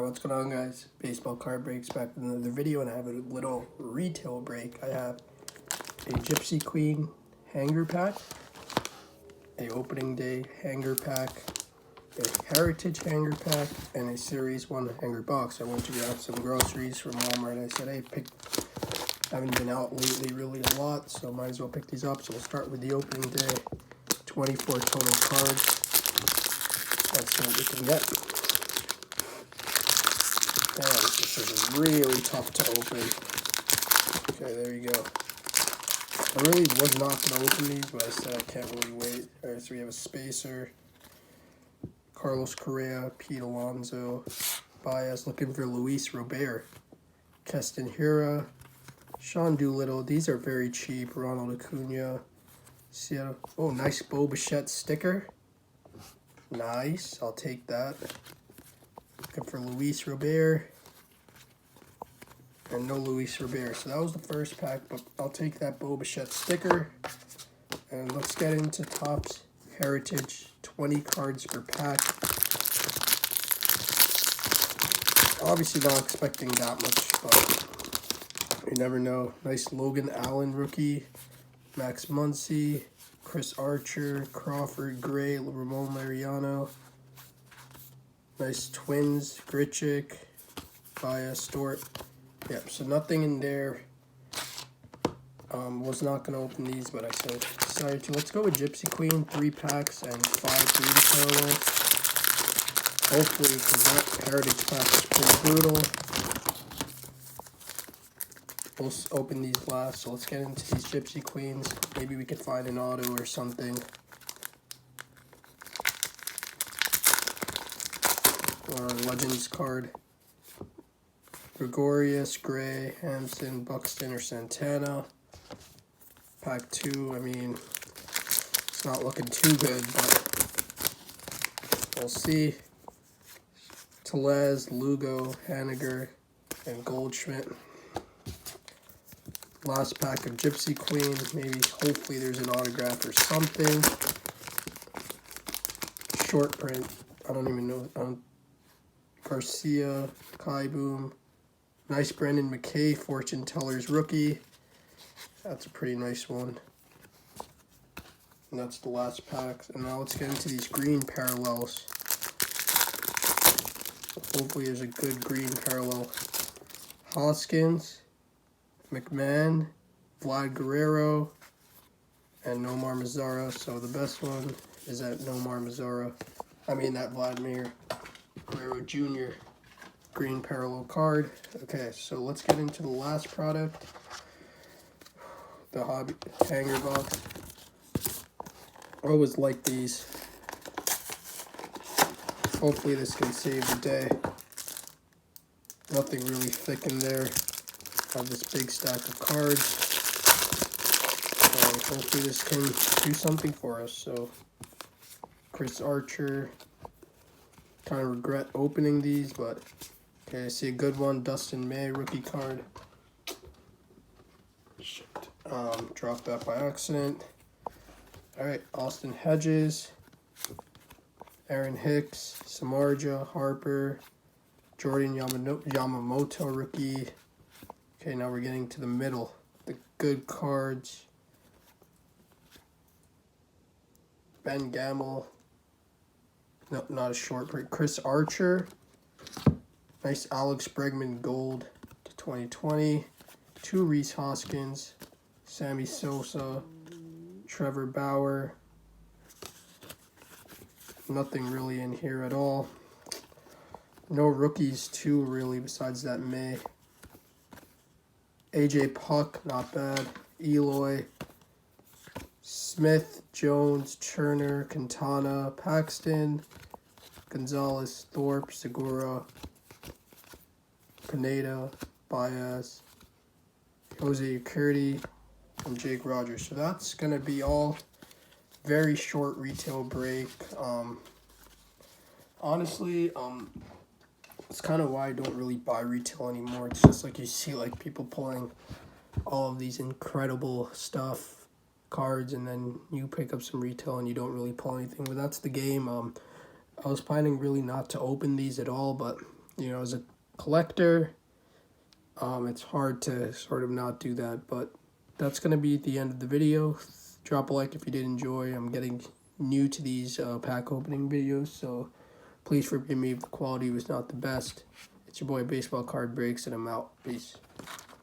What's going on, guys? Baseball card breaks back with another video, and I have a little retail break. I have a Gypsy Queen hanger pack, a opening day hanger pack, a heritage hanger pack, and a series 1 hanger box. I went to grab some groceries from Walmart. I said, hey, haven't been out lately really a lot, so might as well pick these up. So we'll start with the opening day. 24 total cards. Let's see what we can get. Damn, this is really tough to open. Okay, there you go. I really was not going to open these, but I said I can't really wait. Alright, so we have a Spacer, Carlos Correa, Pete Alonso, Baez looking for Luis Robert, Keston Hiura, Sean Doolittle. These are very cheap. Ronald Acuna, Seattle. Oh, nice Bo Bichette sticker. Nice, I'll take that. Looking for Luis Robert. And no Luis Robert. So that was the first pack, but I'll take that Bo Bichette sticker. And let's get into Topps Heritage. 20 cards per pack. Obviously not expecting that much, but you never know. Nice Logan Allen rookie. Max Muncy. Chris Archer. Crawford Gray. Ramon Mariano. Nice Twins. Grichuk. Baez Stort. Yep, so nothing in there. Was not going to open these, but I said decided to. Let's go with Gypsy Queen, 3 packs and 5 green parallel. Hopefully, because that heritage pack is pretty brutal. We'll open these last, so let's get into these Gypsy Queens. Maybe we can find an auto or something. Or a Legends card. Gregorius, Gray, Hampson, Buxton, or Santana. Pack 2, I mean, it's not looking too good, but we'll see. Tellez, Lugo, Haniger, and Goldschmidt. Last pack of Gypsy Queen. Maybe, hopefully, there's an autograph or something. Short print. I don't even know. Garcia, Kai Boom. Nice Brendan McKay, Fortune Teller's rookie. That's a pretty nice one. And that's the last pack. And now let's get into these green parallels. Hopefully there's a good green parallel. Hoskins, McMahon, Vlad Guerrero, and Nomar Mazara. So the best one is that Nomar Mazara. I mean that Vladimir Guerrero Jr. green parallel card. Okay, so let's get into the last product. The hobby hanger box. I always like these. Hopefully this can save the day. Nothing really thick in there. Have this big stack of cards. And hopefully this can do something for us. So Chris Archer. Kind of regret opening these, but okay, I see a good one. Dustin May rookie card. Shit. Dropped that by accident. Alright, Austin Hedges, Aaron Hicks, Samardzija, Harper, Jordan Yamamoto rookie. Okay, now we're getting to the middle. The good cards. Ben Gamble. No, not a short print. Chris Archer. Nice Alex Bregman gold to 2020. 2 Rhys Hoskins. Sammy Sosa. Trevor Bauer. Nothing really in here at all. No rookies too really besides that May. AJ Puck, not bad. Eloy. Smith, Jones, Turner, Quintana, Paxton, Gonzalez, Thorpe, Segura, Pineda, Baez, Jose Urquidy, and Jake Rogers. So that's going to be all. Very short retail break. Honestly, it's kind of why I don't really buy retail anymore. It's just like you see like people pulling all of these incredible stuff, cards, and then you pick up some retail and you don't really pull anything. But that's the game. I was planning really not to open these at all, but you know, as a collector, it's hard to sort of not do that. But that's going to be the end of the video. Drop a like if you did enjoy. I'm getting new to these pack opening videos, so please forgive me if the quality was not the best. It's your boy Baseball Card Breaks, and I'm out. Peace.